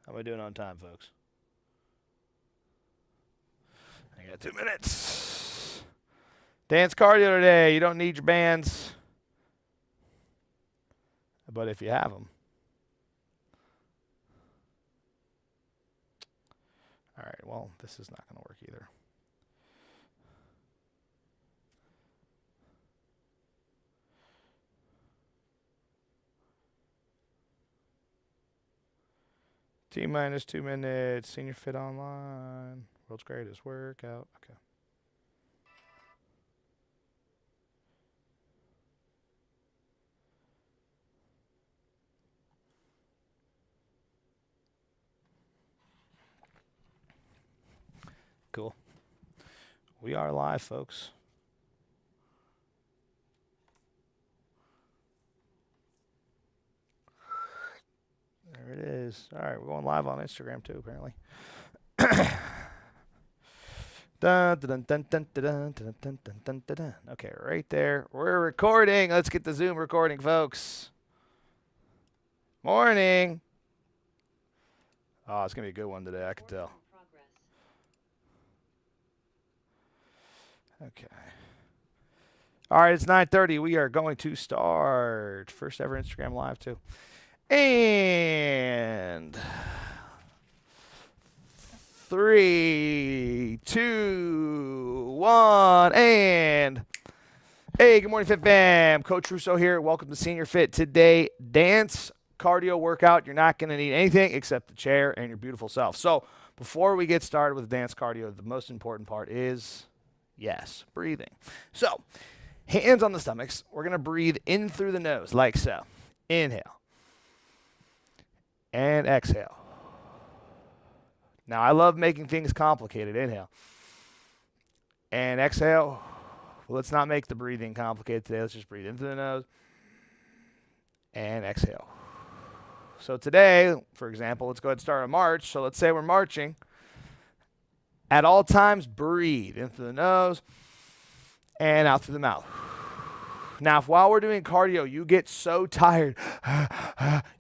How am I doing on time, folks? I got 2 minutes. Dance cardio today. You don't need your bands, but if you have them. All right, well, this is not going to work either. T-minus 2 minutes. SeniorFit online. World's greatest workout. Okay. Cool. We are live, folks. There it is. All right, we're going live on Instagram too, apparently. Okay, right there. We're recording. Let's get the Zoom recording, folks. Morning. Oh, it's going to be a good one today, I can tell. Okay. All right, it's 9:30. We are going to start. First ever Instagram Live, too. And 3, 2, 1, and hey, good morning, Fit Fam. Coach Russo here. Welcome to SeniorFit. Today, dance cardio workout. You're not going to need anything except the chair and your beautiful self. So before we get started with dance cardio, the most important part is, yes, breathing. So hands on the stomachs. We're going to breathe in through the nose like so. Inhale. And exhale. Now, I love making things complicated. Inhale. And exhale. Well, let's not make the breathing complicated today. Let's just breathe in through the nose. And exhale. So today, for example, let's go ahead and start a march. So let's say we're marching. At all times, breathe in through the nose and out through the mouth. Now, if while we're doing cardio, you get so tired,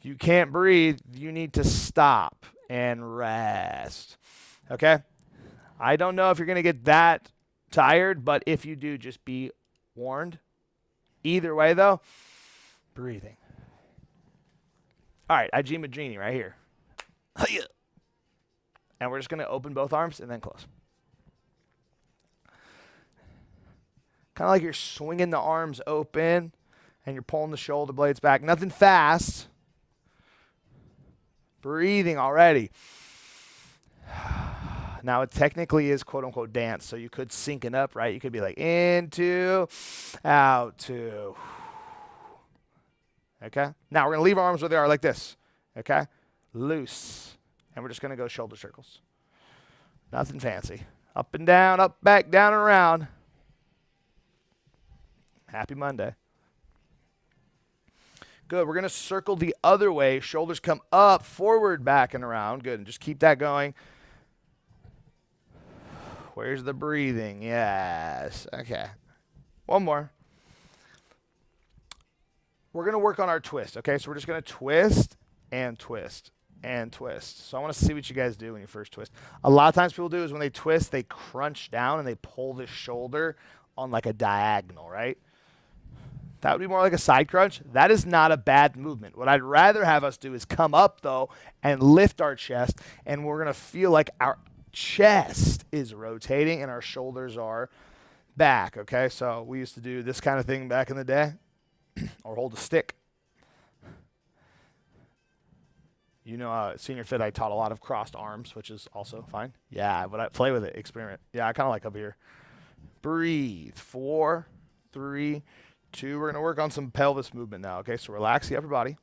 you can't breathe, you need to stop and rest. Okay? I don't know if you're going to get that tired, but if you do, just be warned. Either way, though, breathing. All right, I G Magini right here. And we're just going to open both arms and then close. Kind of like you're swinging the arms open and you're pulling the shoulder blades back. Nothing fast. Breathing already. Now, it technically is quote-unquote dance, so you could sync it up, right? You could be like in, two, out, two. Okay? Now, we're going to leave our arms where they are like this. Okay? Loose. And we're just going to go shoulder circles. Nothing fancy. Up and down, up, back, down, and around. Happy Monday. Good. We're going to circle the other way. Shoulders come up, forward, back, and around. Good. And just keep that going. Where's the breathing? Yes. Okay. One more. We're going to work on our twist. Okay. So we're just going to twist and twist and twist. So I want to see what you guys do when you first twist. A lot of times people do is when they twist, they crunch down and they pull the shoulder on like a diagonal, right? That would be more like a side crunch. That is not a bad movement. What I'd rather have us do is come up, though, and lift our chest, and we're going to feel like our chest is rotating and our shoulders are back, okay? So we used to do this kind of thing back in the day, or hold a stick. You know, SeniorFit, I taught a lot of crossed arms, which is also fine. Yeah, but I play with it, experiment. Yeah, I kind of like up here. Breathe. 4, 3, 2, we're going to work on some pelvis movement now, okay? So relax the upper body.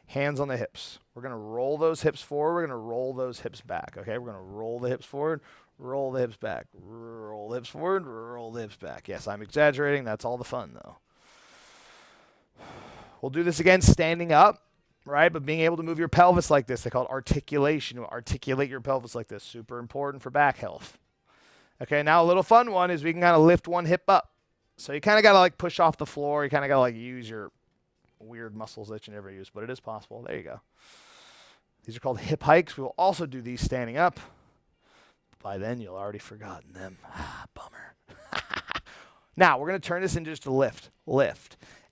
Hands on the hips. We're going to roll those hips forward. We're going to roll those hips back, okay? We're going to roll the hips forward, roll the hips back, roll the hips forward, roll the hips back. Yes, I'm exaggerating. That's all the fun, though. We'll do this again standing up, right? But being able to move your pelvis like this, they call it articulation. Articulate your pelvis like this. Super important for back health. Okay, now a little fun one is we can kind of lift one hip up. So you kind of got to like push off the floor. You kind of got to like use your weird muscles that you never use, but it is possible. There you go. These are called hip hikes. We will also do these standing up. By then, you'll already forgotten them. Bummer. Now, we're going to turn this into just a lift,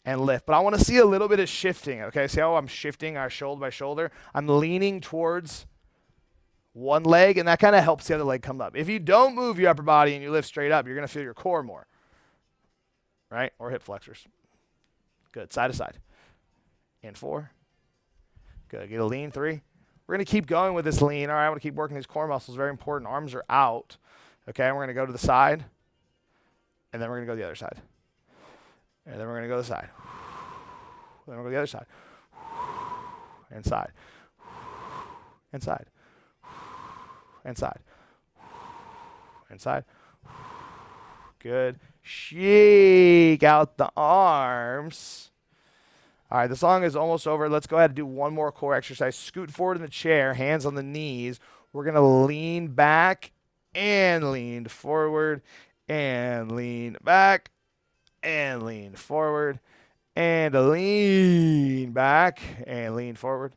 and lift. But I want to see a little bit of shifting, okay? See how I'm shifting our shoulder by shoulder? I'm leaning towards one leg, and that kind of helps the other leg come up. If you don't move your upper body and you lift straight up, you're going to feel your core more, right? Or hip flexors. Good. Side to side. In 4. Good. Get a lean. 3. We're going to keep going with this lean. All right, I want to keep working these core muscles. Very important. Arms are out. Okay, and we're going to go to the side. And then we're going to go to the other side. And then we're going to go to the side. Then we're going to go to the other side. And side. And side. And side. And side. Good. Shake out the arms. All right, the song is almost over. Let's go ahead and do one more core exercise. Scoot forward in the chair, hands on the knees. We're going to lean back and lean forward and lean back and lean forward and lean back and lean forward.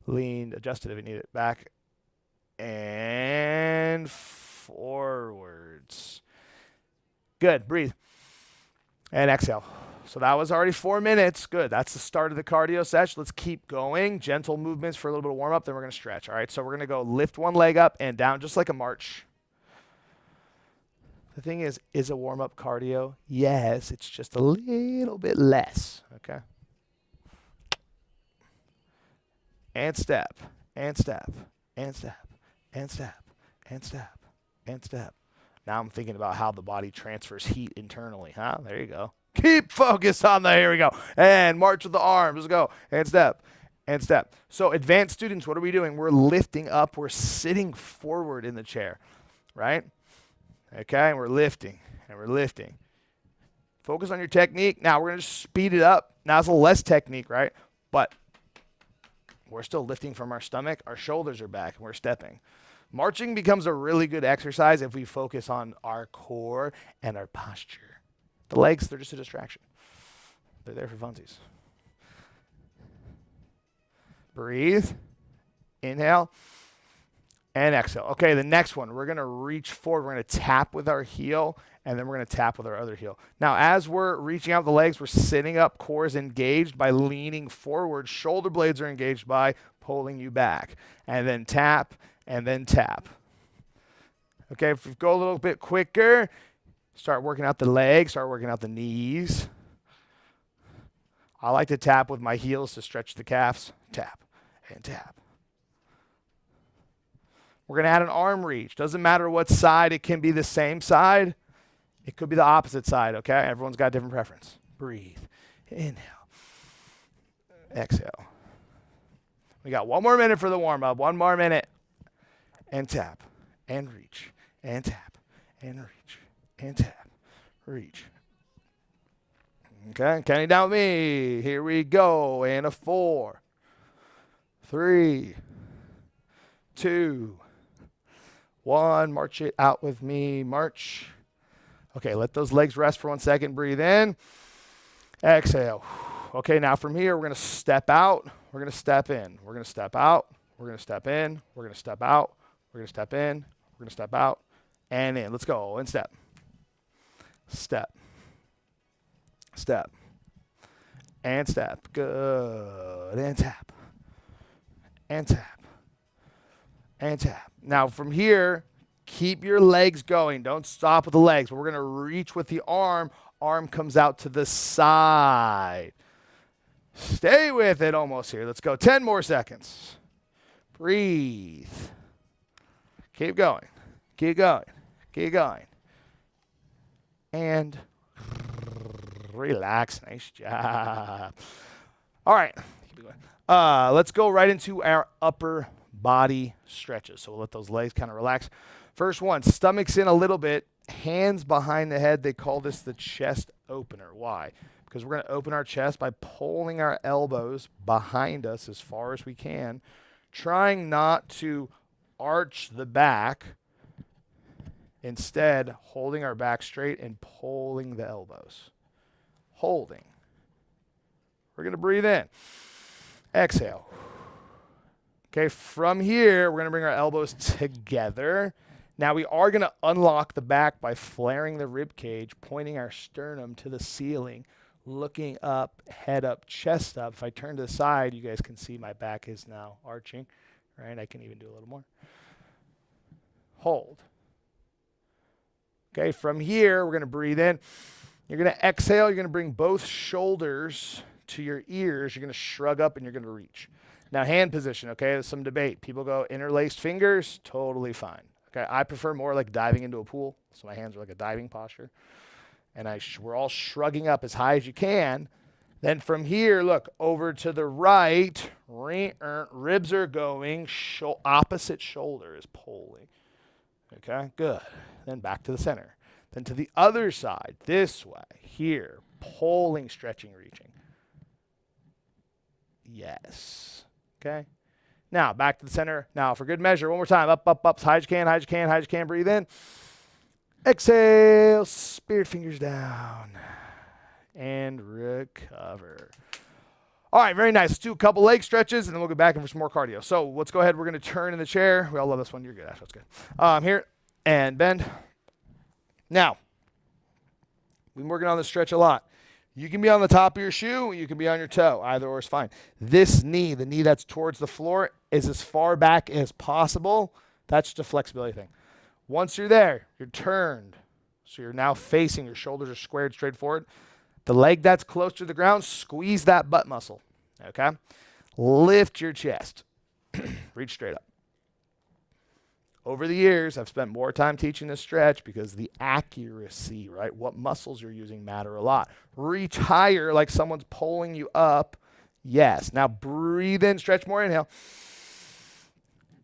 Lean, adjust it if you need it. Back and forwards. Good. Breathe. And exhale. So that was already 4 minutes. Good. That's the start of the cardio session. Let's keep going. Gentle movements for a little bit of warm up. Then we're going to stretch. All right. So we're going to go lift one leg up and down just like a march. The thing is a warm up cardio? Yes. It's just a little bit less. Okay. And step. And step. And step. And step. And step. And step. Now I'm thinking about how the body transfers heat internally. Huh? There you go. Keep focused on that. Here we go. And march with the arms. Let's go. And step. And step. So advanced students, what are we doing? We're lifting up. We're sitting forward in the chair. Right? Okay. And we're lifting. And we're lifting. Focus on your technique. Now we're going to speed it up. Now it's a little less technique, right? But we're still lifting from our stomach. Our shoulders are back. And we're stepping. Marching becomes a really good exercise if we focus on our core and our posture. The legs, they're just a distraction. They're there for funsies. Breathe. Inhale. And exhale. Okay, the next one, we're going to reach forward. We're going to tap with our heel, and then we're going to tap with our other heel. Now, as we're reaching out the legs, we're sitting up. Core is engaged by leaning forward. Shoulder blades are engaged by pulling you back. And then tap, and then tap. Okay, if we go a little bit quicker, start working out the legs, start working out the knees. I like to tap with my heels to stretch the calves. Tap and tap. We're going to add an arm reach. Doesn't matter what side. It can be the same side. It could be the opposite side, okay? Everyone's got a different preference. Breathe. Inhale. Exhale. We got 1 more minute for the warm-up. 1 more minute. And tap. And reach. And tap. And reach. And tap. Reach. Okay, counting down with me. Here we go. And a 4, 3, 2, 1. March it out with me. March. Okay, let those legs rest for 1 second. Breathe in. Exhale. Okay, now from here, we're going to step out. We're going to step in. We're going to step out. We're going to step in. We're going to step out. We're going to step in. We're going to step out. And in. Let's go. And step. Step. Step. And step. Good. And tap. And tap. And tap. Now from here, keep your legs going. Don't stop with the legs. We're going to reach with the arm. Arm comes out to the side. Stay with it almost here. Let's go. 10 more seconds. Breathe. Keep going. Keep going. Keep going. And relax. Nice job. All right. Keep going. Let's go right into our upper body stretches. So we'll let those legs kind of relax. First one, stomach's in a little bit. Hands behind the head. They call this the chest opener. Why? Because we're going to open our chest by pulling our elbows behind us as far as we can, trying not to arch the back. Instead, holding our back straight and pulling the elbows. Holding. We're going to breathe in. Exhale. Okay, from here, we're going to bring our elbows together. Now we are going to unlock the back by flaring the rib cage, pointing our sternum to the ceiling, looking up, head up, chest up. If I turn to the side, you guys can see my back is now arching, right? I can even do a little more. Hold. Okay, from here, we're going to breathe in. You're going to exhale. You're going to bring both shoulders to your ears. You're going to shrug up and you're going to reach. Now, hand position, okay, there's some debate. People go interlaced fingers, totally fine. Okay, I prefer more like diving into a pool, so my hands are like a diving posture. And we're all shrugging up as high as you can. Then from here, look, over to the right, ribs are going, opposite shoulder is pulling. Okay, good. Then back to the center. Then to the other side, this way, here, pulling, stretching, reaching. Yes. Okay. Now, back to the center. Now, for good measure, one more time. Up, up, up, as high as you can, high as you can, high as you can. Breathe in. Exhale. Spirit fingers down. And recover. All right, very nice. Let's do a couple leg stretches, and then we'll get back in for some more cardio. So let's go ahead. We're going to turn in the chair. We all love this one. You're good, Ash. That's good. Here, and bend. Now, we've been working on this stretch a lot. You can be on the top of your shoe. You can be on your toe. Either or is fine. This knee, the knee that's towards the floor, is as far back as possible. That's just a flexibility thing. Once you're there, you're turned. So you're now facing. Your shoulders are squared straight forward. The leg that's close to the ground, squeeze that butt muscle. Okay? Lift your chest. Reach straight up. Over the years, I've spent more time teaching this stretch because the accuracy, right? What muscles you're using matter a lot. Reach higher like someone's pulling you up. Yes. Now breathe in, stretch more, inhale.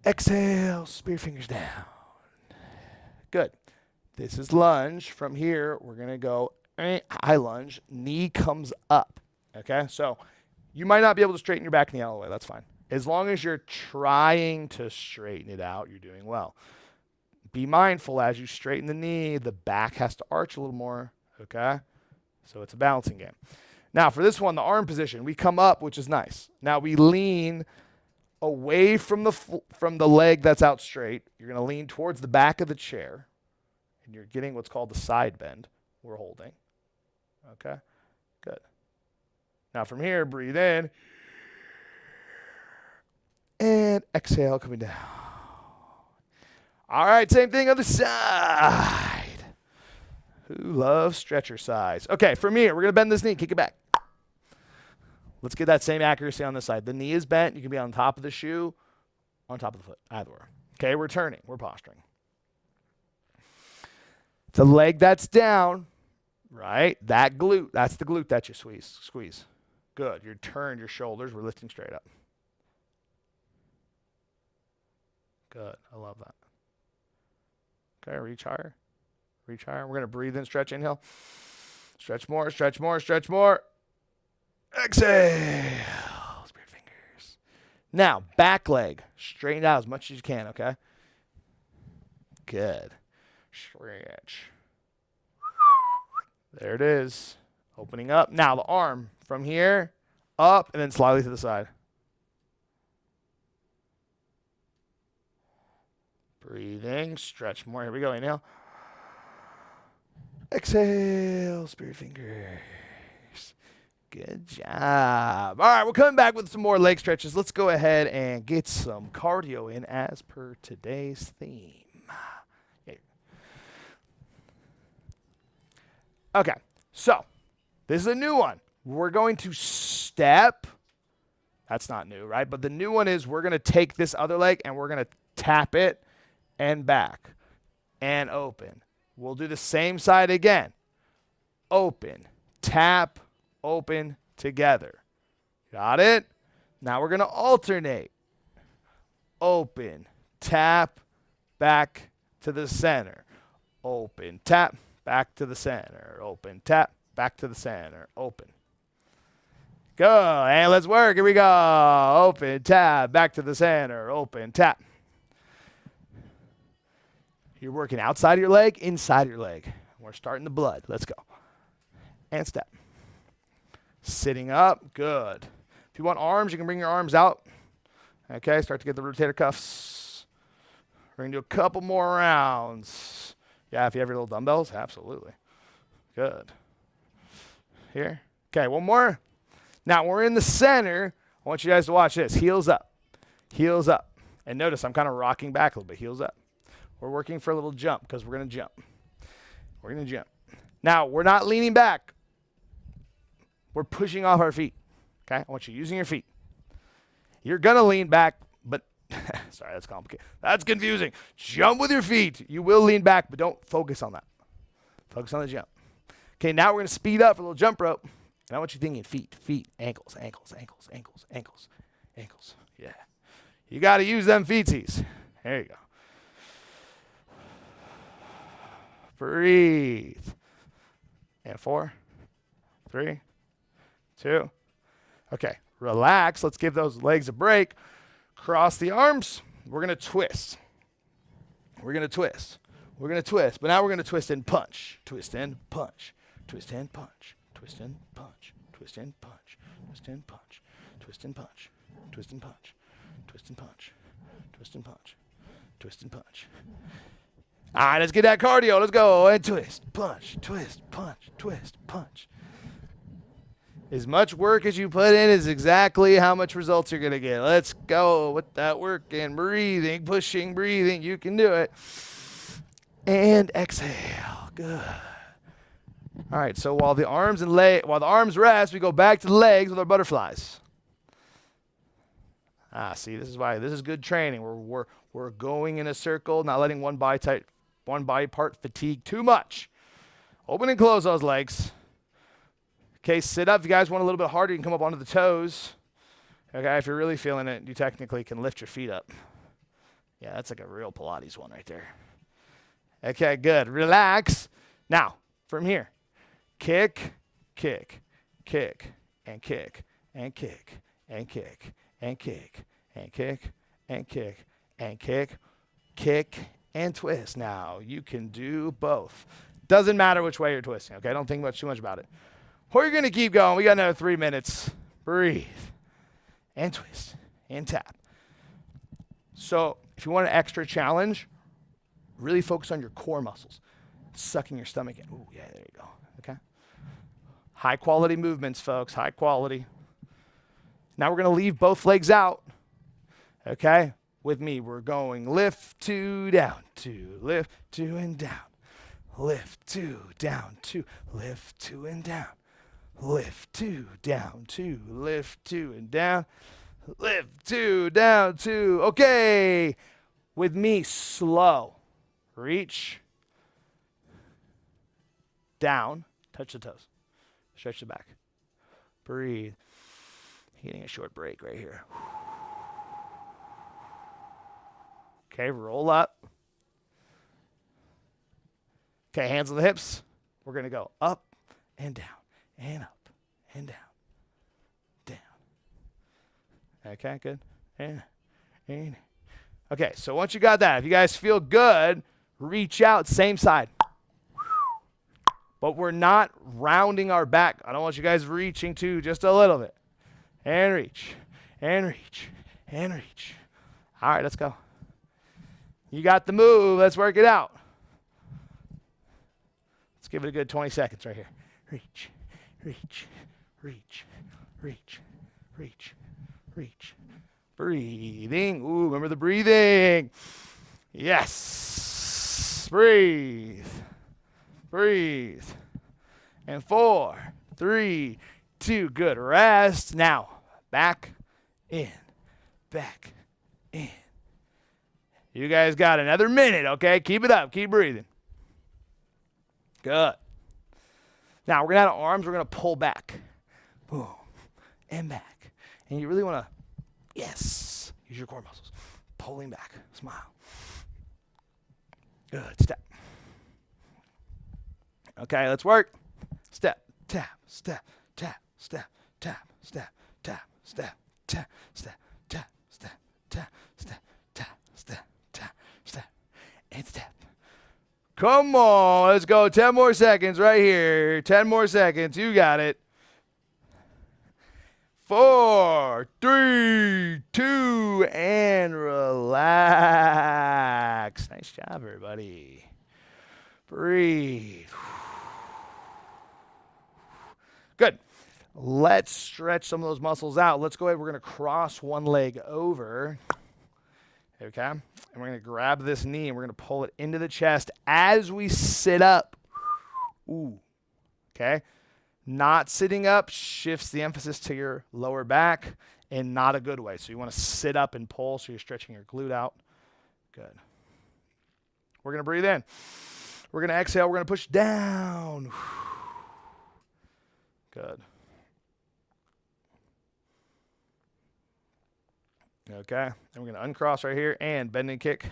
Exhale, spirit fingers down. Good. This is lunge. From here, we're going to go high lunge. Knee comes up. Okay? So you might not be able to straighten your back knee all the way. That's fine. As long as you're trying to straighten it out, you're doing well. Be mindful as you straighten the knee, the back has to arch a little more, okay? So it's a balancing game. Now for this one, the arm position, we come up, which is nice. Now we lean away from the leg that's out straight. You're going to lean towards the back of the chair, and you're getting what's called the side bend. We're holding, okay? Good. Now from here, breathe in. And exhale, coming down. All right, same thing on the side. Who loves stretcher size? Okay, from here, we're going to bend this knee, kick it back. Let's get that same accuracy on this side. The knee is bent. You can be on top of the shoe, on top of the foot, either or. Okay, we're turning. We're posturing. The leg that's down, right? That glute, that's the glute that you squeeze. Good. You're turned your shoulders. We're lifting straight up. Good. I love that. Okay, reach higher. Reach higher. We're going to breathe in, stretch, inhale. Stretch more, stretch more, stretch more. Exhale. Spirit fingers. Now, back leg. Straighten out as much as you can, okay? Good. Stretch. There it is. Opening up. Now, the arm from here, up, and then slightly to the side. Breathing, stretch more. Here we go. Inhale. Exhale, spirit fingers. Good job. All right, we're coming back with some more leg stretches. Let's go ahead and get some cardio in as per today's theme. Okay, so this is a new one. We're going to step. That's not new, right? But the new one is we're going to take this other leg and we're going to tap it and back and open. We'll do the same side again. Open, tap, open, together. Got it? Now we're going to alternate. Open, tap, back to the center. Open, tap, back to the center. Open, tap, back to the center. Open. Good. And let's work. Here we go. Open, tap, back to the center. Open, tap. You're working outside of your leg, inside of your leg. We're starting the blood. Let's go. And step. Sitting up. Good. If you want arms, you can bring your arms out. Okay, start to get the rotator cuffs. We're going to do a couple more rounds. Yeah, if you have your little dumbbells, absolutely. Good. Here. Okay, one more. Now, we're in the center. I want you guys to watch this. Heels up. Heels up. And notice I'm kind of rocking back a little bit. Heels up. We're working for a little jump because we're going to jump. We're going to jump. Now, we're not leaning back. We're pushing off our feet. Okay? I want you using your feet. You're going to lean back, but sorry, that's complicated. That's confusing. Jump with your feet. You will lean back, but don't focus on that. Focus on the jump. Okay, now we're going to speed up for a little jump rope. And I want you thinking feet, feet, ankles, ankles, ankles, ankles, ankles, ankles. Yeah. You got to use them feetsies. There you go. Breathe. And 4, 3, 2. Okay, relax. Let's give those legs a break. Cross the arms. We're going to twist. We're going to twist. We're going to twist. But now we're going to twist and punch. Twist and punch. Twist and punch. Twist and punch. Twist and punch. Twist and punch. Twist and punch. Twist and punch. Twist and punch. Twist and punch. Twist and punch. All right, let's get that cardio. Let's go. And twist, punch, twist, punch, twist, punch. As much work as you put in is exactly how much results you're going to get. Let's go with that work and breathing, pushing, breathing. You can do it. And exhale. Good. All right, so while the arms rest, we go back to the legs with our butterflies. See, this is why this is good training. We're going in a circle, not letting one body part fatigue too much. Open and close those legs. Okay, sit up. If you guys want a little bit harder, you can come up onto the toes. Okay, if you're really feeling it, you technically can lift your feet up. Yeah, that's like a real Pilates one right there. Okay, good. Relax. Now, from here, kick, kick, kick, and kick, and kick, and kick, and kick, and kick, and kick, and kick, kick, and twist. Now, you can do both. Doesn't matter which way you're twisting, okay? Don't think too much about it. Or you're going to keep going. We got another 3 minutes. Breathe. And twist. And tap. So, if you want an extra challenge, really focus on your core muscles. Sucking your stomach in. Ooh, yeah, there you go. Okay? High quality movements, folks. High quality. Now we're going to leave both legs out. Okay? With me, we're going lift, 2, down, 2, lift, 2, and down. Lift, 2, down, 2, lift, 2, and down. Lift, 2, down, 2, lift, 2, and down. Lift, 2, down, 2. Okay. With me, slow. Reach. Down. Touch the toes. Stretch the back. Breathe. Getting a short break right here. Okay, roll up. Okay, hands on the hips. We're going to go up and down, and up, and down, down. Okay, good. And. Okay, so once you got that, if you guys feel good, reach out, same side. But we're not rounding our back. I don't want you guys reaching too, just a little bit. And reach, and reach, and reach. All right, let's go. You got the move. Let's work it out. Let's give it a good 20 seconds right here. Reach, reach, reach, reach, reach, reach. Breathing. Ooh, remember the breathing. Yes. Breathe. Breathe. And 4, 3, 2. Good. Rest. Now, back in. Back in. You guys got another minute, okay? Keep it up. Keep breathing. Good. Now, we're going to have arms. We're going to pull back. Boom. And back. And you really want to, yes, use your core muscles. Pulling back. Smile. Good. Step. Okay, let's work. Step, tap, step, tap, step, tap, step, tap, step, tap, step, tap, step, tap, step, tap, step, tap, step, and step. Come on, let's go. 10 more seconds right here. 10 more seconds. You got it. 4, 3, 2, and relax. Nice job, everybody. Breathe. Good. Let's stretch some of those muscles out. Let's go ahead. We're going to cross one leg over. Okay? And we're going to grab this knee and we're going to pull it into the chest as we sit up. Ooh. Okay? Not sitting up shifts the emphasis to your lower back in not a good way. So you want to sit up and pull so you're stretching your glute out. Good. We're going to breathe in. We're going to exhale. We're going to push down. Good. Okay. And we're going to uncross right here and bend and kick.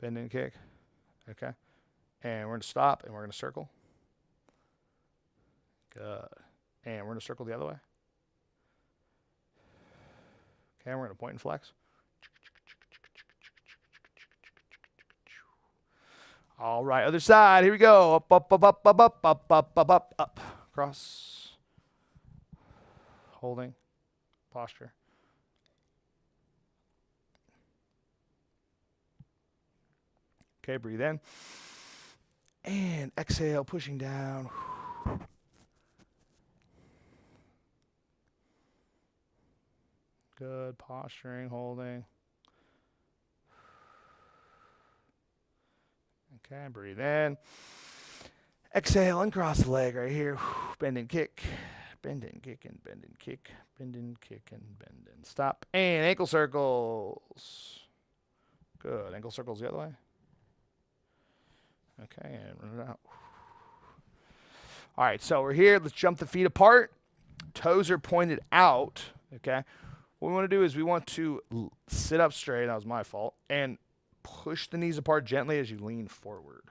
Bend and kick. Okay. And we're going to stop and we're going to circle. Good. And we're going to circle the other way. Okay. And we're going to point and flex. All right, other side. Here we go. Up, up, up, up, up, up, up, up, up, up, up. Cross. Holding. Posture. Okay, breathe in. And exhale, pushing down. Good. Posturing, holding. Okay, breathe in. Exhale, uncross the leg right here. Bend and kick. Bend and kick and bend and kick. Bend and kick and bend and stop. And ankle circles. Good. Ankle circles the other way. Okay, and run it out. All right, so we're here. Let's jump the feet apart. Toes are pointed out. Okay. What we want to do is we want to sit up straight. That was my fault. And push the knees apart gently as you lean forward.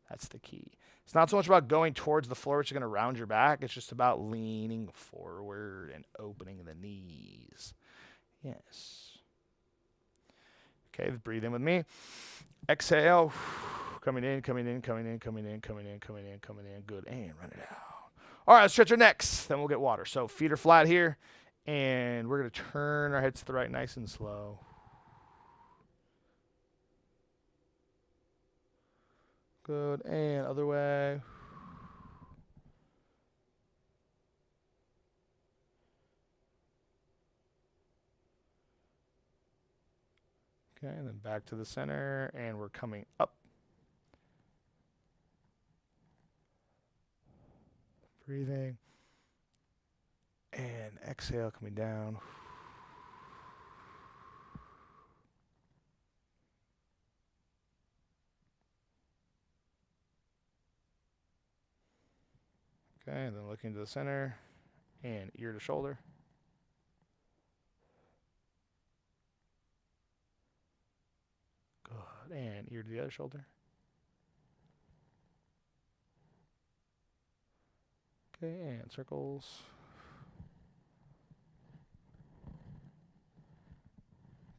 That's the key. It's not so much about going towards the floor, which is going to round your back. It's just about leaning forward and opening the knees. Yes. Okay, breathe in with me. Exhale. Coming in, coming in, coming in, coming in, coming in, coming in, coming in. Good. And run it out. All right, let's stretch our necks. Then we'll get water. So feet are flat here. And we're going to turn our heads to the right nice and slow. Good. And other way. Okay, and then back to the center. And we're coming up. Breathing. And exhale, coming down. Okay, and then looking to the center and ear to shoulder. Good. And ear to the other shoulder. Okay, and circles.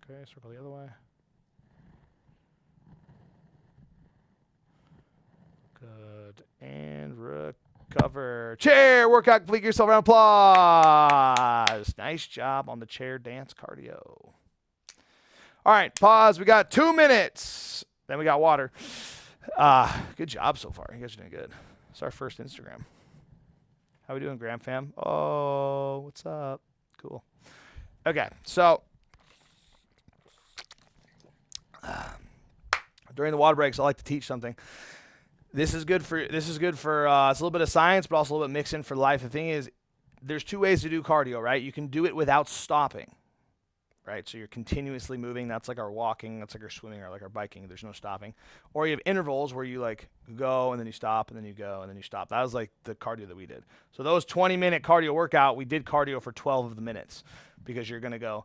Okay, circle the other way. Good. And recover. Chair workout complete. Give yourself a round of applause. Nice job on the chair dance cardio. All right, pause. We got 2 minutes. Then we got water. Good job so far. You guys are doing good. It's our first Instagram. How we doing, Gram fam? Oh, what's up? Cool. Okay, so during the water breaks, I like to teach something. This is good for it's a little bit of science, but also a little bit mixed in for life. The thing is, there's 2 ways to do cardio, right? You can do it without stopping, right? So you're continuously moving. That's like our walking. That's like our swimming or like our biking. There's no stopping. Or you have intervals where you like go and then you stop and then you go and then you stop. That was like the cardio that we did. So those 20-minute cardio workout, we did cardio for 12 of the minutes because you're going to go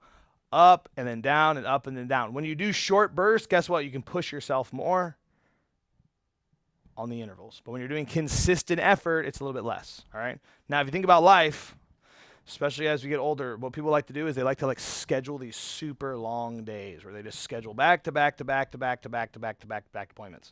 up and then down and up and then down. When you do short bursts, guess what? You can push yourself more on the intervals. But when you're doing consistent effort, it's a little bit less, all right? Now, if you think about life, especially as we get older, what people like to do is they like to schedule these super long days where they just schedule back to back to back to back to back to back to back to back appointments.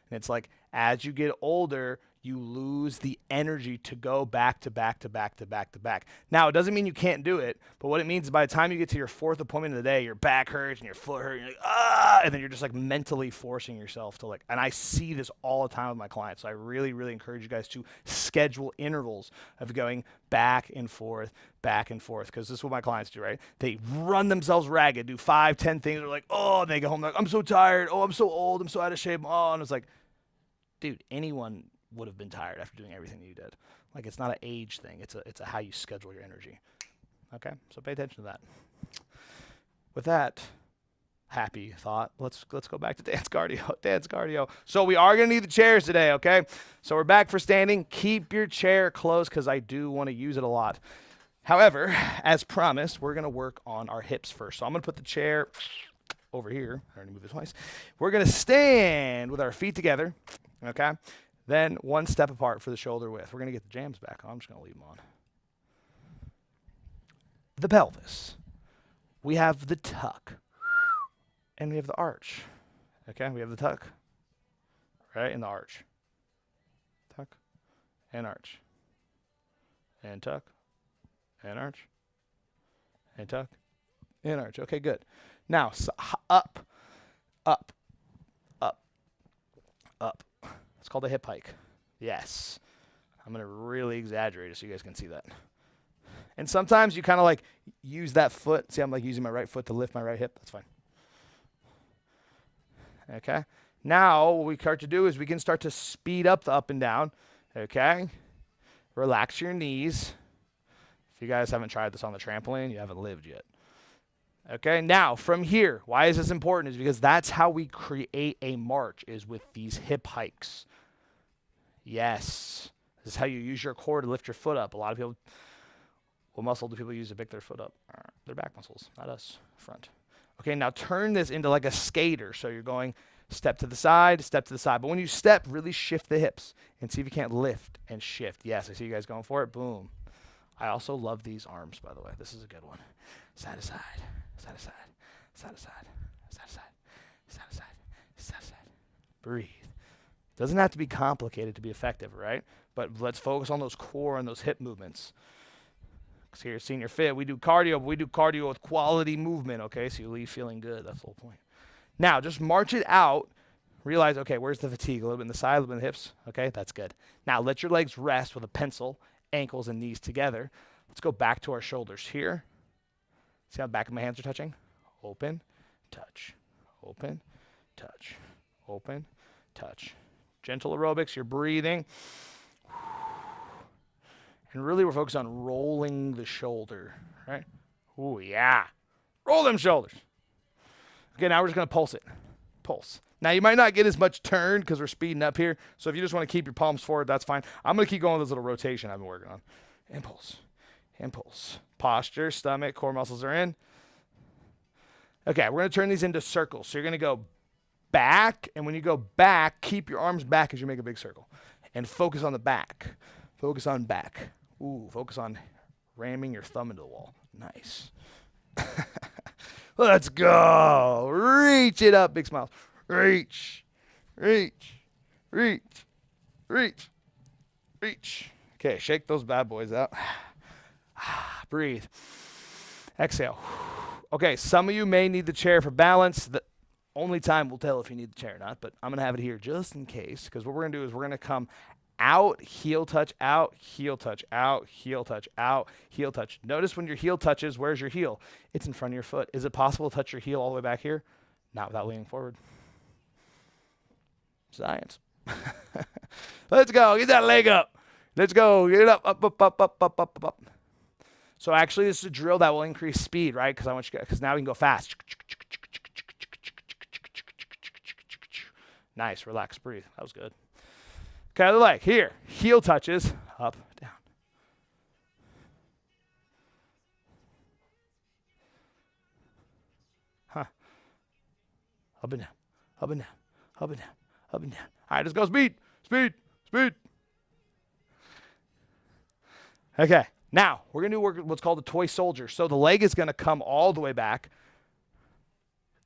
And it's like as you get older, you lose the energy to go back to back to back to back to back. Now, it doesn't mean you can't do it, but what it means is by the time you get to your 4th appointment of the day, your back hurts and your foot hurts, and you're like, ah, and then you're just like mentally forcing yourself to like, and I see this all the time with my clients. So I really, really encourage you guys to schedule intervals of going back and forth, because this is what my clients do, right? They run themselves ragged, do 5, 10 things. They're like, oh, and they go home, like, I'm so tired. Oh, I'm so old. I'm so out of shape. Oh, and it's like, dude, anyone would have been tired after doing everything you did. Like, it's not an age thing. It's a how you schedule your energy. Okay, so pay attention to that. With that happy thought, let's go back to dance cardio. So we are going to need the chairs today, okay? So we're back for standing. Keep your chair close because I do want to use it a lot. However, as promised, we're going to work on our hips first. So I'm going to put the chair over here. I already moved it twice. We're going to stand with our feet together, okay? Then 1 step apart for the shoulder width. We're going to get the jams back on. I'm just going to leave them on. The pelvis. We have the tuck. And we have the arch. Okay, we have the tuck. Right, and the arch. Tuck and arch. And tuck and arch. And tuck and arch. Okay, good. Now, so up, up, up, up. It's called a hip hike. Yes. I'm going to really exaggerate it so you guys can see that. And sometimes you kind of like use that foot. See, I'm like using my right foot to lift my right hip. That's fine. Okay. Now what we start to do is we can start to speed up the up and down. Okay. Relax your knees. If you guys haven't tried this on the trampoline, you haven't lived yet. Okay. Now from here, why is this important? Is because that's how we create a march, is with these hip hikes. Yes. This is how you use your core to lift your foot up. A lot of people, what muscle do people use to pick their foot up? Their back muscles, not us, front. Okay, now turn this into like a skater. So you're going step to the side, step to the side. But when you step, really shift the hips and see if you can't lift and shift. Yes, I see you guys going for it. Boom. I also love these arms, by the way. This is a good one. Side to side, side to side, side to side, side to side, side to side, side to side. Breathe. Doesn't have to be complicated to be effective, right? But let's focus on those core and those hip movements. Because here at SeniorFit, we do cardio, but we do cardio with quality movement, okay? So you leave feeling good. That's the whole point. Now, just march it out. Realize, okay, where's the fatigue? A little bit in the side, a little bit in the hips. Okay, that's good. Now, let your legs rest with a pencil, ankles and knees together. Let's go back to our shoulders here. See how the back of my hands are touching? Open, touch, open, touch, open, touch. Gentle aerobics, you're breathing. And really we're focused on rolling the shoulder, right? Ooh, yeah. Roll them shoulders. Okay, now we're just going to pulse it. Pulse. Now you might not get as much turn because we're speeding up here. So if you just want to keep your palms forward, that's fine. I'm going to keep going with this little rotation I've been working on. Impulse. Impulse. Posture, stomach, core muscles are in. Okay, we're going to turn these into circles. So you're going to go back, and when you go back, keep your arms back as you make a big circle. And focus on the back. Focus on back. Ooh, focus on ramming your thumb into the wall. Nice. Let's go. Reach it up. Big smiles. Reach. Reach. Reach. Reach. Reach. Okay, shake those bad boys out. Breathe. Exhale. Okay, some of you may need the chair for balance. The only time we'll tell if you need the chair or not, but I'm going to have it here just in case, because what we're going to do is we're going to come out, heel touch, out, heel touch, out, heel touch, out, heel touch. Notice when your heel touches, where's your heel? It's in front of your foot. Is it possible to touch your heel all the way back here? Not without leaning forward. Science. Let's go. Get that leg up. Let's go. Get it up, up, up, up, up, up, up, up. So actually, this is a drill that will increase speed, right? Because now we can go fast. Nice. Relax. Breathe. That was good. Okay, other leg. Here. Heel touches. Up, down. Huh. Up and down. Up and down. Up and down. Up and down. All right, let's go. Speed. Speed. Speed. Okay. Now, we're going to do what's called a toy soldier. So the leg is going to come all the way back.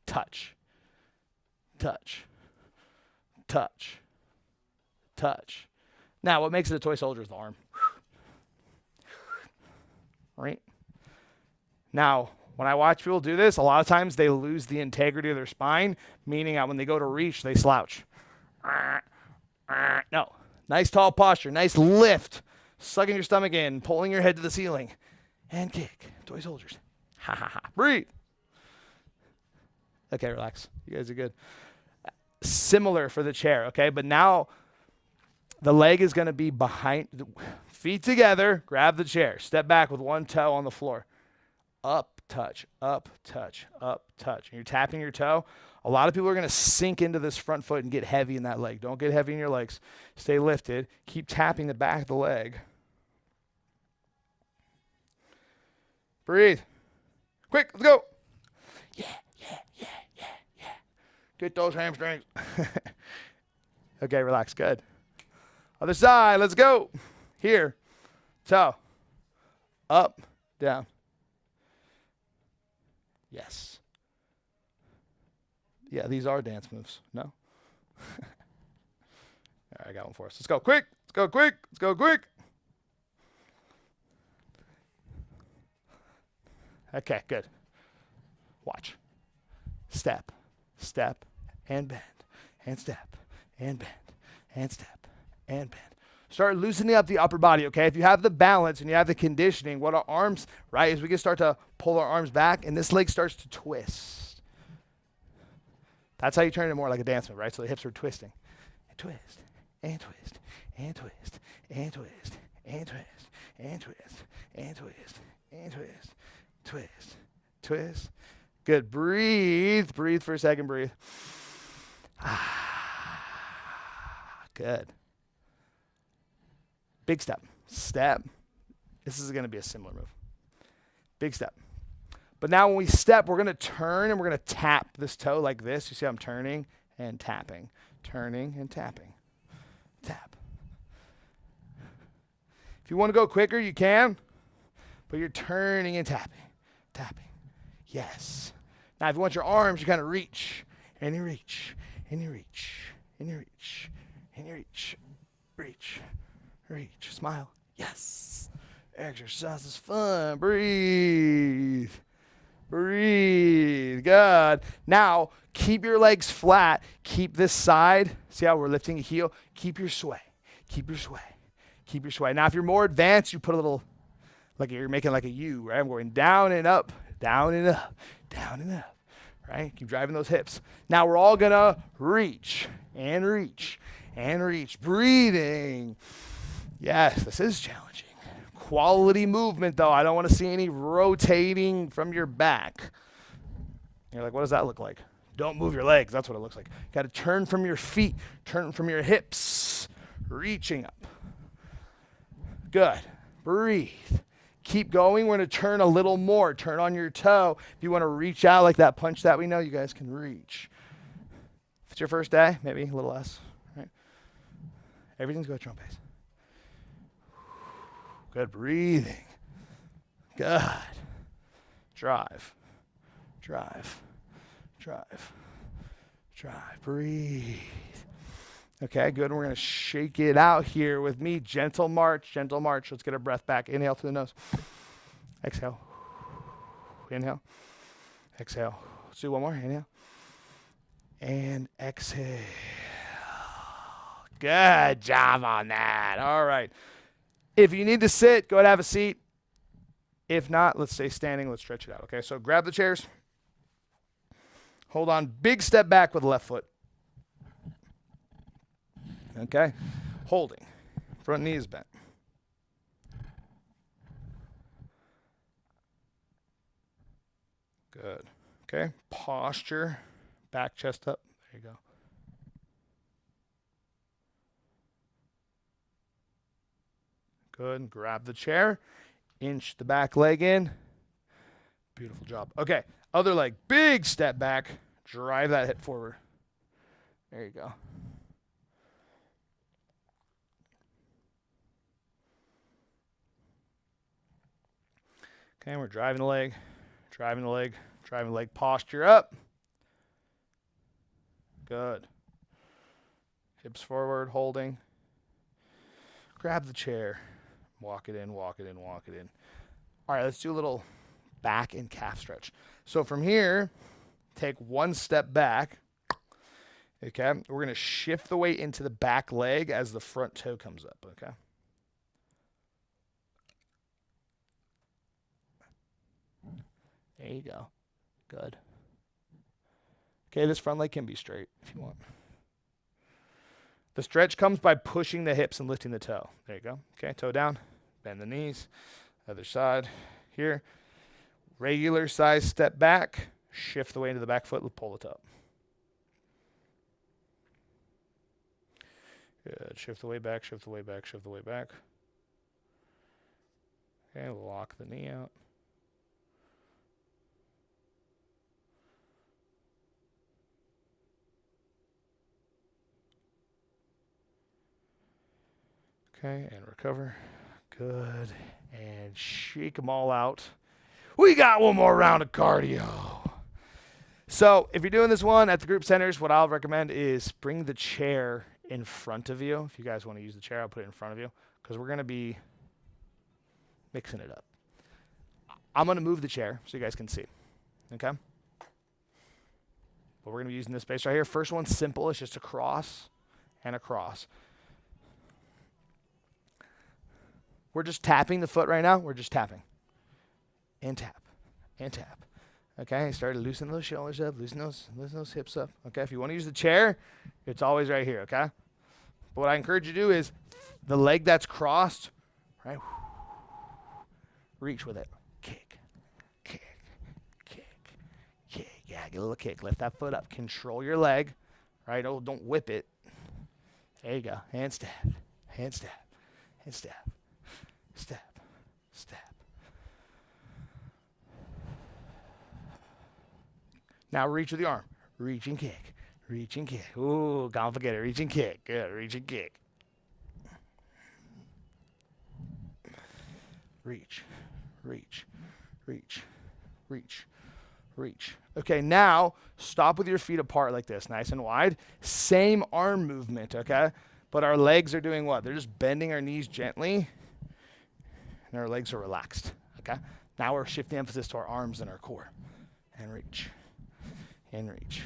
Touch. Touch. Touch. Touch. Now, what makes it a toy soldier is the arm. Right? Now, when I watch people do this, a lot of times they lose the integrity of their spine, meaning that when they go to reach, they slouch. No. Nice tall posture, nice lift, sucking your stomach in, pulling your head to the ceiling, and kick. Toy soldiers. Ha ha ha. Breathe. Okay, relax. You guys are good. Similar for the chair, okay? But now the leg is going to be behind, feet together, grab the chair, step back with one toe on the floor. Up, touch, up, touch, up, touch. And you're tapping your toe. A lot of people are going to sink into this front foot and get heavy in that leg. Don't get heavy in your legs. Stay lifted. Keep tapping the back of the leg. Breathe. Quick, let's go. Yeah. Get those hamstrings. Okay, relax. Good. Other side. Let's go. Here. Toe. Up. Down. Yes. Yeah, these are dance moves. No? All right, I got one for us. Let's go quick. Let's go quick. Let's go quick. Okay, good. Watch. Step, step, and bend, and step, and bend, and step, and bend. Start loosening up the upper body, okay? If you have the balance and you have the conditioning, what our arms, right, is we can start to pull our arms back, and this leg starts to twist. That's how you turn it more like a dance move, right? So the hips are twisting. And twist, and twist, and twist, and twist, and twist, and twist, and twist, and twist, twist, twist. Good. Breathe. Breathe for a second. Breathe. Good. Big step. Step. This is going to be a similar move. Big step. But now when we step, we're going to turn and we're going to tap this toe like this. You see how I'm turning and tapping. Turning and tapping. Tap. If you want to go quicker, you can. But you're turning and tapping. Tapping. Yes. Now, if you want your arms, you kind of reach. And you reach. And you reach. And you reach. And you reach. Reach. Reach. Smile. Yes. Exercise is fun. Breathe. Breathe. Good. Now, keep your legs flat. Keep this side. See how we're lifting a heel? Keep your sway. Keep your sway. Keep your sway. Now, if you're more advanced, you put a little, like you're making like a U, right? I'm going down and up, down and up, down and up, right? Keep driving those hips. Now, we're all going to reach and reach and reach. Breathing. Yes, this is challenging. Quality movement, though. I don't want to see any rotating from your back. You're like, what does that look like? Don't move your legs. That's what it looks like. You got to turn from your feet, turn from your hips, reaching up. Good. Breathe. Keep going. We're going to turn a little more. Turn on your toe. If you want to reach out like that punch that we know, you guys can reach. If it's your first day, maybe a little less. Right? Everything's going at your own pace. Good breathing. Good. Drive. Drive. Drive. Drive. Breathe. Okay, good. We're going to shake it out here with me. Gentle march. Gentle march. Let's get our breath back. Inhale through the nose. Exhale. Inhale. Exhale. Let's do one more. Inhale. And exhale. Good job on that. All right. If you need to sit, go ahead and have a seat. If not, let's stay standing. Let's stretch it out. Okay, so grab the chairs. Hold on. Big step back with the left foot. Okay. Holding. Front knee is bent. Good. Okay. Posture. Back, chest up. There you go. Good. Grab the chair. Inch the back leg in. Beautiful job. Okay. Other leg. Big step back. Drive that hip forward. There you go. Okay, we're driving the leg. Driving the leg. Driving the leg. Posture up. Good. Hips forward. Holding. grab the chair, walk it in, walk it in, walk it in. All right, let's do a little back and calf stretch. So from here, take one step back. Okay, we're going to shift the weight into the back leg as the front toe comes up, okay? There you go. Good. Okay, this front leg can be straight if you want. The stretch comes by pushing the hips and lifting the toe. There you go. Okay, toe down, bend the knees. Other side here. Regular size step back, shift the weight into the back foot, pull it up. Good. Shift the weight back, shift the weight back, shift the weight back. Okay, lock the knee out. Okay, and recover. Good. And shake them all out. We got one more round of cardio. So if you're doing this one at the group centers, what I'll recommend is bring the chair in front of you. If you guys want to use the chair, I'll put it in front of you because we're going to be mixing it up. I'm going to move the chair so you guys can see. Okay? But we're going to be using this space right here. First one's simple. It's just a cross and a cross. We're just tapping the foot right now. We're just tapping. And tap. And tap. Okay? Start to loosen those shoulders up. Loosen those hips up. Okay? If you want to use the chair, it's always right here. Okay? But what I encourage you to do is the leg that's crossed, right? Reach with it. Kick. Kick. Kick. Kick. Yeah, get a little kick. Lift that foot up. Control your leg. Right? Oh, don't whip it. There you go. Hand stab. Hand stab. Hand stab. Step, step. Now reach with the arm. Reach and kick. Reach and kick. Ooh, complicated. Reach and kick. Good. Reach and kick. Reach, reach, reach, reach, reach. Okay, now stop with your feet apart like this, nice and wide. Same arm movement, okay? But our legs are doing what? They're just bending our knees gently. And our legs are relaxed, okay? Now we're shifting emphasis to our arms and our core. And reach, and reach.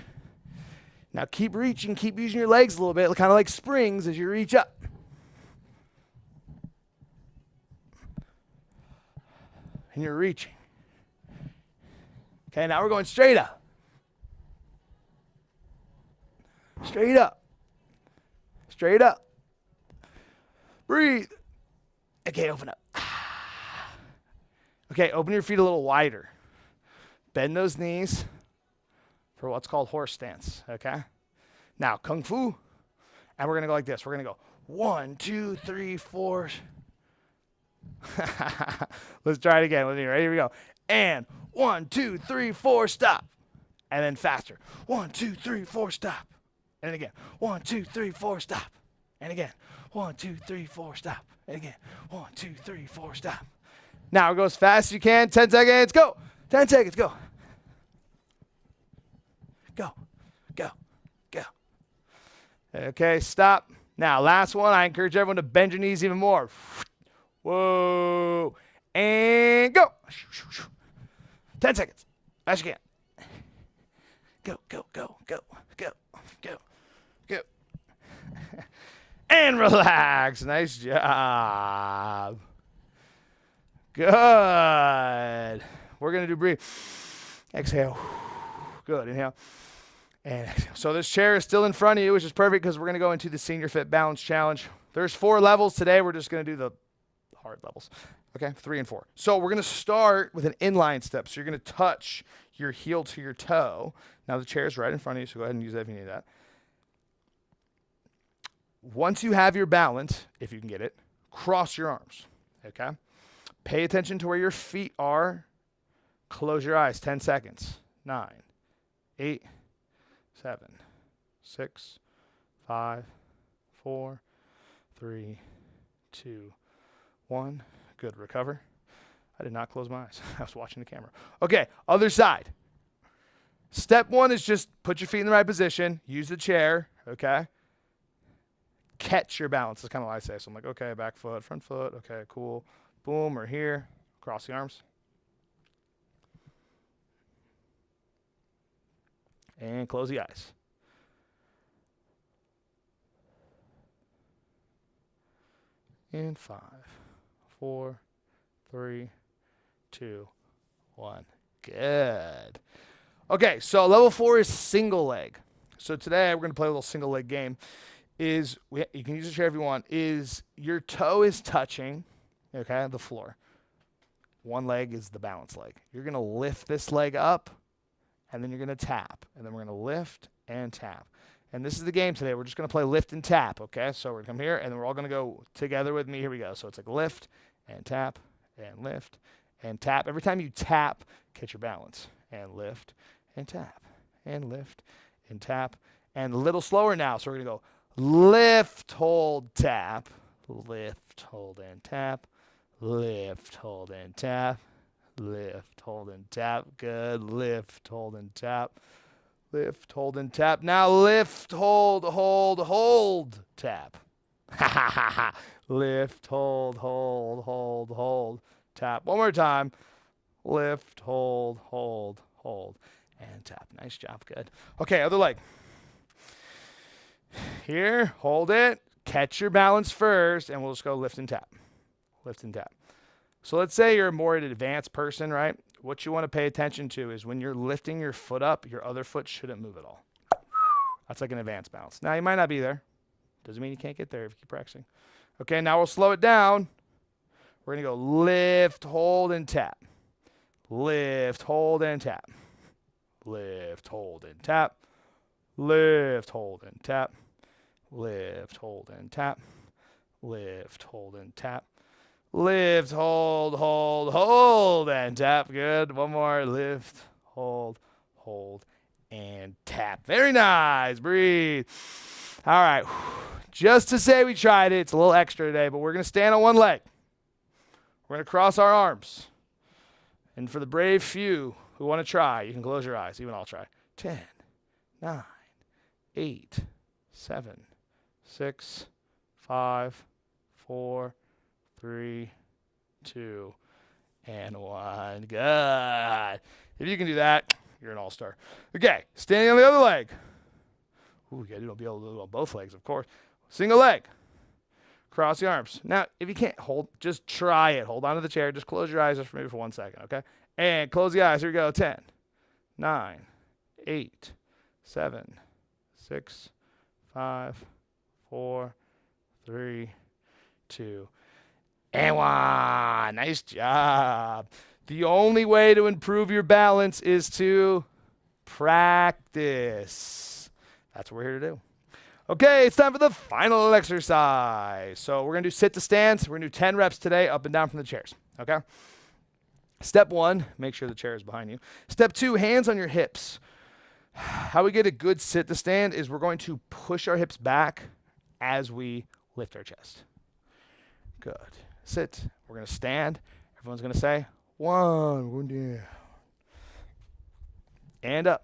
Now keep reaching, keep using your legs a little bit, kind of like springs as you reach up. And you're reaching. Okay, now we're going straight up. Straight up. Straight up. Breathe. Okay, open up. Okay, open your feet a little wider. Bend those knees for what's called horse stance, okay? Now, Kung Fu, and we're going to go like this. We're going to go 1, 2, 3, 4. Let's try it again. Ready? Here we go. And 1, 2, 3, 4, stop. And then faster. 1, 2, 3, 4, stop. And again. 1, 2, 3, 4, stop. And again. 1, 2, 3, 4, stop. And again. 1, 2, 3, 4, stop. Now go as fast as you can. 10 seconds. Go. 10 seconds. Go. Go. Go. Go. Okay, stop. Now, last one. I encourage everyone to bend your knees even more. Whoa. And go. 10 seconds. As you can. Go, go, go, go, go, go, go. And relax. Nice job. Good. We're going to do breathe. Exhale. Good. Inhale. And exhale. So this chair is still in front of you, which is perfect because we're going to go into the SeniorFit Balance Challenge. There's 4 levels today. We're just going to do the hard levels. Okay, 3 and 4. So we're going to start with an inline step. So you're going to touch your heel to your toe. Now the chair is right in front of you, so go ahead and use that if you need that. Once you have your balance, if you can get it, cross your arms. Okay? Pay attention to where your feet are. Close your eyes. 10 seconds. 9, 8, 7, 6, 5, 4, 3, 2, 1. Good. Recover. I did not close my eyes. I was watching the camera. Okay. Other side. Step 1 is just put your feet in the right position. Use the chair. Okay. catch your balance. That's kind of what I say. So I'm like, okay, back foot, front foot. Okay, cool. Boom, or here. Cross the arms. And close the eyes. In 5, 4, 3, 2, 1. Good. Okay, so level 4 is single leg. So today we're going to play a little single leg game. You can use the chair if you want. Is your toe is touching, okay, the floor. One leg is the balance leg. You're going to lift this leg up, and then you're going to tap. And then we're going to lift and tap. And this is the game today. We're just going to play lift and tap, okay? So we're going to come here, and then we're all going to go together with me. Here we go. So it's like lift and tap and lift and tap. Every time you tap, catch your balance. And lift and tap and lift and tap. And a little slower now. So we're going to go lift, hold, tap, lift, hold, and tap, lift, hold, and tap, lift, hold, and tap. Good. Lift, hold, and tap. Lift, hold, and tap. Now lift, hold, tap. Ha ha ha ha. Lift, hold, tap. One more time. Lift, hold, and tap. Nice job. Good. Okay, other leg. Here, hold it. Catch your balance first, and we'll just go lift and tap. Lift and tap. So let's say you're more an advanced person, right? What you want to pay attention to is when you're lifting your foot up, your other foot shouldn't move at all. That's like an advanced balance. Now, you might not be there. Doesn't mean you can't get there if you keep practicing. Okay, now we'll slow it down. We're going to go lift, hold, and tap. Lift, hold, and tap. Lift, hold, and tap. Lift, hold, and tap. Lift, hold, and tap. Lift, hold, and tap. Lift, hold, and tap. Good. One more. Lift, hold, and tap. Very nice. Breathe. All right. Just to say we tried it. It's a little extra today, but we're going to stand on one leg. We're going to cross our arms. And for the brave few who want to try, you can close your eyes. Even I'll try. 10, 9, 8, 7, 6, 5, 4, 3, 2, and 1. Good. If you can do that, you're an all-star. Okay, standing on the other leg. Ooh, you got to be able to do it on both legs, of course. Single leg. Cross the arms. Now, if you can't just try it. Hold on to the chair. Just close your eyes just maybe for 1 second, okay? And close the eyes. Here we go. 10, 9, 8, 7, 6, 5, 4, 3, 2, and 1. Nice job. The only way to improve your balance is to practice. That's what we're here to do. Okay, it's time for the final exercise. So we're going to do sit to stand. We're going to do 10 reps today, up and down from the chairs. Okay? Step 1, make sure the chair is behind you. Step 2, hands on your hips. How we get a good sit to stand is we're going to push our hips back as we lift our chest. Good. Sit. We're going to stand. Everyone's going to say, 1, 1 down. And up.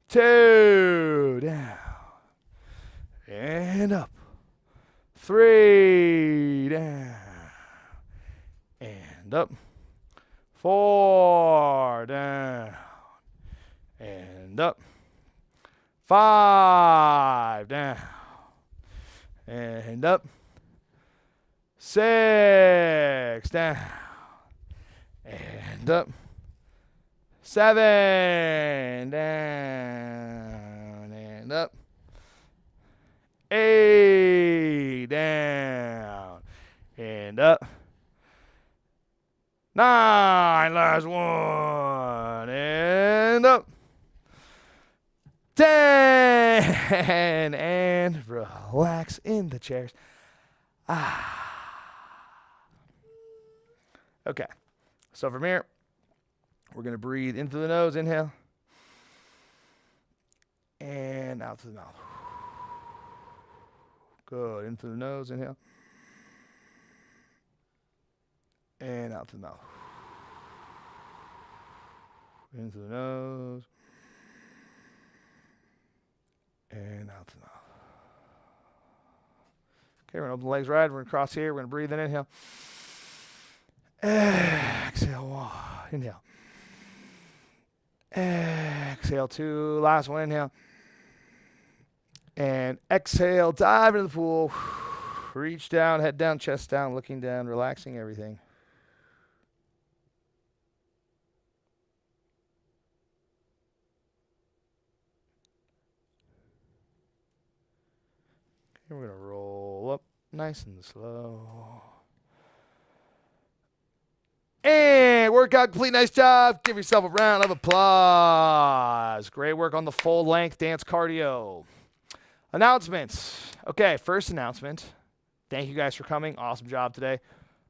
2, down. And up. 3, down. And up. 4, down. And up. 5, down. And up. 6, down. And up. 7, down. And up. 8, down. And up. 9, last one. And up. 10, and relax in the chairs. Okay, so from here, we're going to breathe in through the nose, inhale, and out through the mouth. Good, in through the nose, inhale, and out through the mouth. In through the nose, and out through the mouth. Okay, we're going to open the legs wide. We're going to cross here. We're going to breathe in. Inhale. Exhale. Inhale. Exhale. 2. Last one. Inhale. And exhale. Dive into the pool. Reach down, head down, chest down, looking down, relaxing everything. Okay, we're going to roll up nice and slow. And workout complete. Nice job. Give yourself a round of applause. Great work on the full length dance cardio. Announcements. Okay, first announcement. Thank you guys for coming. Awesome job today.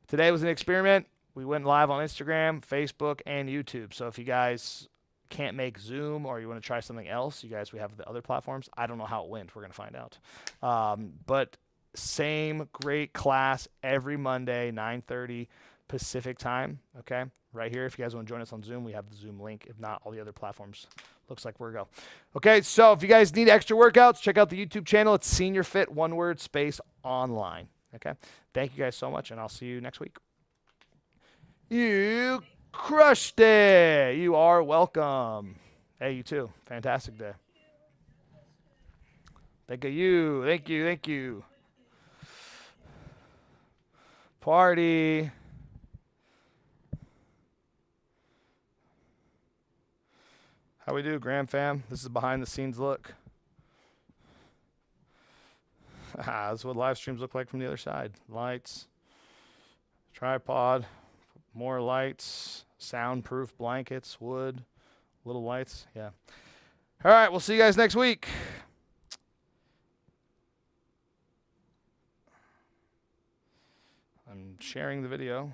Today was an experiment. We went live on Instagram, Facebook, and YouTube. So if you guys can't make Zoom or you want to try something else, we have the other platforms. I don't know how it went. We're going to find out. But same great class every Monday, 9:30 Pacific time. Okay, right here. If you guys want to join us on Zoom, we have the Zoom link. If not, all the other platforms. Looks like we're go. Okay, so if you guys need extra workouts, check out the YouTube channel. It's SeniorFit, one word, space, online. Okay, thank you guys so much, and I'll see you next week. You crushed it. You are welcome. Hey, you too. Fantastic day. Thank you. Thank you. Thank you. Party. How we do, Graham fam? This is a behind the scenes look. That's what live streams look like from the other side. Lights, tripod, more lights, soundproof blankets, wood, little lights. Yeah. All right, we'll see you guys next week. I'm sharing the video.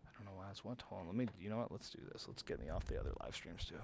I don't know why it's what. Hold on, you know what? Let's do this. Let's get me off the other live streams too.